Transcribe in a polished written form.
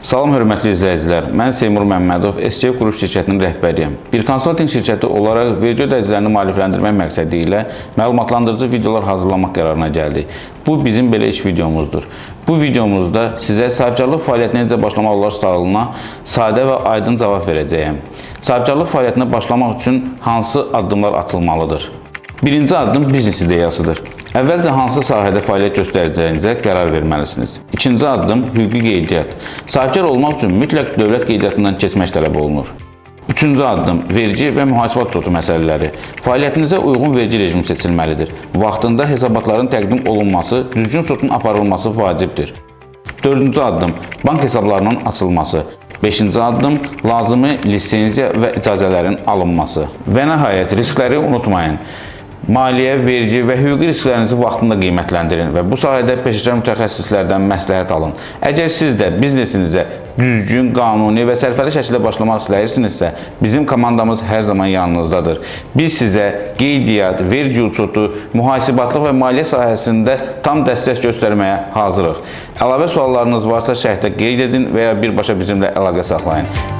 Salam hörmətli izləyicilər, mən Seymur Məmmədov, SC Qrup şirkətinin rəhbəriyəm. Bir konsalting şirkəti olaraq vergi ödəyicilərini maarifləndirmək məqsədi ilə məlumatlandırıcı videolar hazırlamaq qərarına gəldik. Bu bizim belə iş videomuzdur. Bu videomuzda sizə sahibkarlıq fəaliyyətinə necə başlamaq olar sualına sadə və aydın cavab verəcəyəm. Sahibkarlıq fəaliyyətinə başlamaq üçün hansı addımlar atılmalıdır? Birinci addım biznes ideyasıdır. Əvvəlcə hansı sahədə fəaliyyət göstərəcəyinizə qərar verməlisiniz. İkinci addım hüquqi qeydiyyat. Sahibkar olmaq üçün mütləq dövlət qeydiyyatından keçmək tələb olunur. Üçüncü addım vergi və mühasibat sotu məsələləri. Fəaliyyətinizə uyğun vergi rejimi seçilməlidir. Vaxtında hesabatların təqdim olunması, düzgün sotun aparılması vacibdir. Dördüncü addım bank hesablarının açılması. Beşinci addım lazımi lisenziya və icazələrin alınması. Və nəhayət riskləri unutmayın. Maliyyə, vergi və hüquqi risklərinizi vaxtında qiymətləndirin və bu sahədə peşəkar mütəxəssislərdən məsləhət alın. Əgər siz də biznesinizə düzgün, qanuni və sərfəli şəkildə başlamaq istəyirsinizsə, bizim komandamız hər zaman yanınızdadır. Biz sizə qeydiyyat, vergi uçotu, mühasibatlıq və maliyyə sahəsində tam dəstək göstərməyə hazırıq. Əlavə suallarınız varsa şərhdə qeyd edin və ya birbaşa bizimlə əlaqə saxlayın.